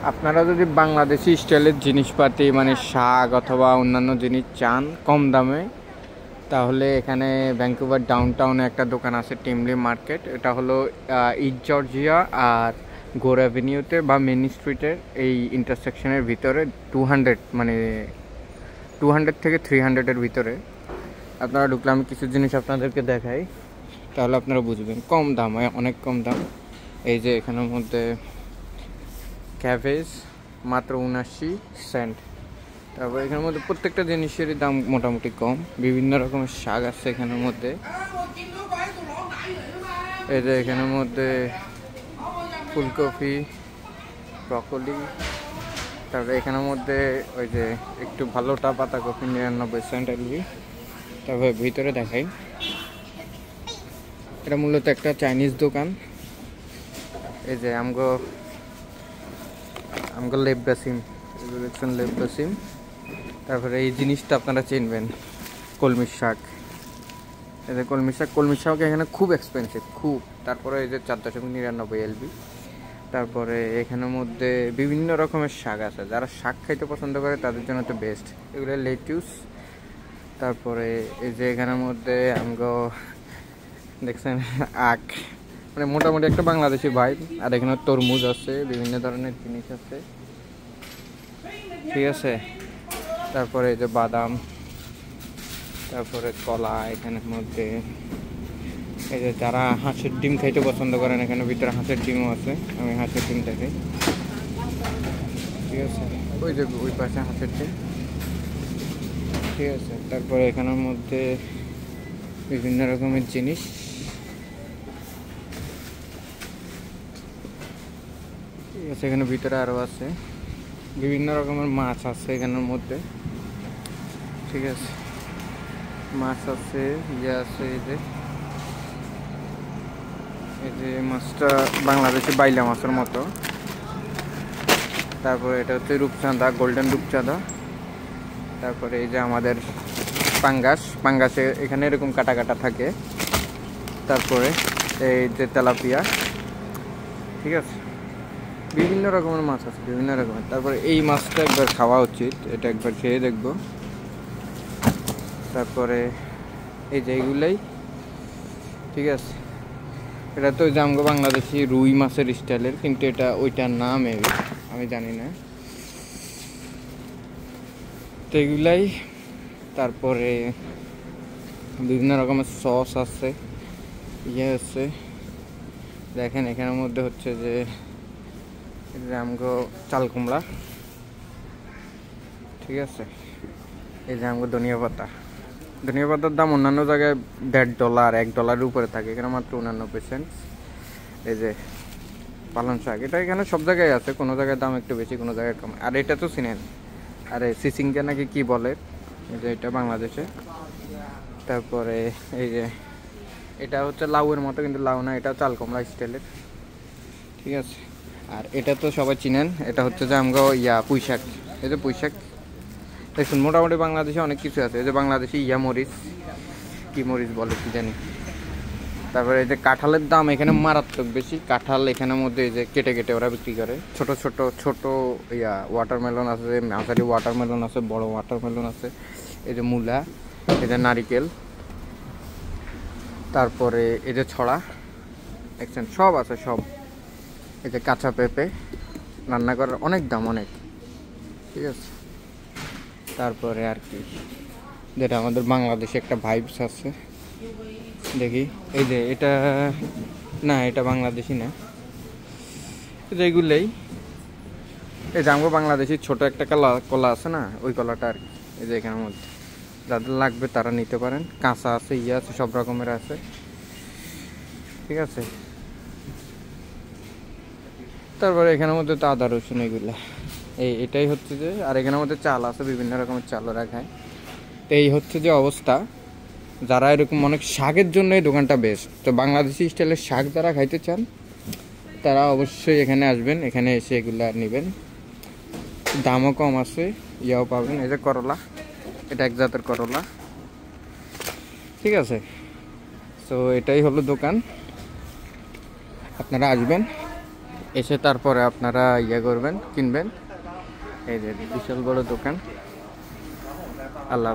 আপনারা যদি বাংলাদেশি স্টাইলের জিনিসপাতি মানে শাক অথবা অন্যান্য জিনিস চান কম দামে, তাহলে এখানে ভ্যাঙ্কুভার ডাউনটাউনে একটা দোকান আছে টিমলি মার্কেট। এটা হলো ইস্ট জর্জিয়া আর গোর অ্যাভিনিউতে বা মেন স্ট্রিটের এই ইন্টারসেকশনের ভিতরে 200 মানে 200 থেকে 300-এর ভিতরে আপনারা ঢুকলে আমি কিছু জিনিস আপনাদেরকে দেখাই, তাহলে আপনারা বুঝবেন কম দাম, অনেক কম দাম। এই যে এখানের মধ্যে ক্যাবেজ মাত্র 79 সেন্ট। তারপর এখানের মধ্যে প্রত্যেকটা জিনিসেরই দাম মোটামুটি কম। বিভিন্ন রকমের শাক আছে এখানের মধ্যে। এই যে এখানের মধ্যে ফুলকপি, ব্রকলি। তারপরে এখানের মধ্যে ওই যে একটু ভালোটা পাতাকপি 99 সেন্ট এলবি। তারপরে ভিতরে দেখাই, এটা মূলত একটা চাইনিজ দোকান। এই যে আমগো লেব বাসিম, দেখছেন লেব বাসিম। তারপরে এই জিনিসটা আপনারা চিনবেন, কলমির শাক। এই যে কলমির শাক এখানে খুব এক্সপেন্সিভ, খুব। তারপরে এই যে 4.99 এলবি। তারপরে এখানের মধ্যে বিভিন্ন রকমের শাক আছে, যারা শাক খাইতে পছন্দ করে তাদের জন্য তো বেস্ট। এগুলো লেটুস। তারপরে এই যে এখানের মধ্যে আমগো দেখছেন আখ, মানে মোটামুটি একটা বাংলাদেশি ভাইব। আর এখানে তরমুজ আছে, বিভিন্ন ধরনের জিনিস আছে, ঠিক আছে। তারপরে এই যে বাদাম, তারপরে কলা। এখানের মধ্যে এই যে যারা হাঁসের ডিম খাইতে পছন্দ করেন, এখানে ভিতরে হাঁসের ডিমও আছে। আমি হাঁসের ডিম দেখাই, ঠিক আছে। ওই যে ওই পাশে হাঁসের ডিম, ঠিক আছে। তারপরে এখানের মধ্যে বিভিন্ন রকমের জিনিস, ঠিক আছে। এখানে ভিতরে আরও আছে বিভিন্ন রকমের মাছ আছে এখানের মধ্যে, ঠিক আছে। মাছ আছে, ইয়ে আছে। এই যে মাছটা বাংলাদেশে বাইলা মাছের মতো। তারপরে এটা হচ্ছে রূপচাঁদা, গোল্ডেন রূপচাঁদা। তারপরে এই যে আমাদের পাঙ্গাসে এখানে এরকম কাটা কাটা থাকে। তারপরে এই যে তেলাপিয়া, ঠিক আছে। বিভিন্ন রকমের মাছ আছে, বিভিন্ন রকমের। তারপরে এই মাছটা একবার খাওয়া উচিত, এটা একবার খেয়ে দেখবো। তারপরে এই যে এইগুলাই, ঠিক আছে। এটা তো জামগো বাংলাদেশি রুই মাছের স্টাইলের, কিন্তু এটা ওইটার না মেবি, আমি জানি না। তো এগুলাই। তারপরে বিভিন্ন রকমের সস আছে, ইয়ে আছে। দেখেন এখানের মধ্যে হচ্ছে যে আমগো চাল কুমড়া, ঠিক আছে। এই যে আমগো ধনিয়া পাতার দাম অন্যান্য জায়গায় $1.5 $1 উপরে থাকে, এখানে মাত্র 89 সেন্ট। এই যে পালং শাক, এটা এখানে সব জায়গায় আছে, কোনো জায়গায় দাম একটু বেশি, কোনো জায়গায় কম। আর এটা তো চিনেন, আরে সিসিংকে নাকি কি বলে, এই যে এটা বাংলাদেশে। তারপরে এই যে এটা হচ্ছে লাউয়ের মতো, কিন্তু লাউ না, এটা চাল কুমড়া স্টাইলের, ঠিক আছে। আর এটা তো সবাই চিনেন, এটা হচ্ছে যে আমগো পুঁই শাক। এই যে পুঁই শাক দেখুন, মোটামুটি বাংলাদেশে অনেক কিছু আছে। এই যে বাংলাদেশি মরিচ, কি মরিচ বলে কি জানি। তারপরে এই যে কাঁঠালের দাম এখানে মারাত্মক বেশি। কাঁঠাল এখানের মধ্যে এই যে কেটে কেটে ওরা বিক্রি করে। ছোট ওয়াটারমেলন আছে, মাঝারি ওয়াটারমেলন আছে, বড় ওয়াটারমেলন আছে। এই যে মূলা, এই যে নারিকেল, তারপরে এই যে ছড়া, দেখছেন সব আছে সব। এই যে কাঁচা পেঁপে, রান্না করার অনেক দাম, অনেক, ঠিক আছে। তারপরে আর কি, যেটা আমাদের বাংলাদেশে একটা ভাইবস আছে, দেখি। এই যে এটা না, এটা বাংলাদেশি না, এগুলোই। এই যে আমাকে বাংলাদেশি ছোট একটা কলা আছে না, ওই কলাটা আর কি। এই যে এখানের মধ্যে যাদের লাগবে তারা নিতে পারেন, কাঁচা আছে, ইয়ে আছে, সব রকমের আছে, ঠিক আছে। তারপরে এখানের মধ্যে তো আদা রসুন এগুলা, এটাই হচ্ছে যে। আর এখানের মধ্যে চাল আছে, বিভিন্ন রকমের চাল ওরা খায়। তো এই হচ্ছে যে অবস্থা। যারা এরকম অনেক শাকের জন্য এই দোকানটা বেস্ট। তো বাংলাদেশি স্টাইলের শাক যারা খাইতে চান তারা অবশ্যই এখানে আসবেন, এখানে এসে এগুলা নেবেন। দামও কম আছে, ইয়াও পাবেন। এই যে করলা, এটা এক জাতের করলা, ঠিক আছে। তো এটাই হলো দোকান, আপনারা আসবেন, এসে তারপরে আপনারা ইয়ে করবেন, কিনবেন। এই যে বিশাল বড় দোকান। আল্লাহ।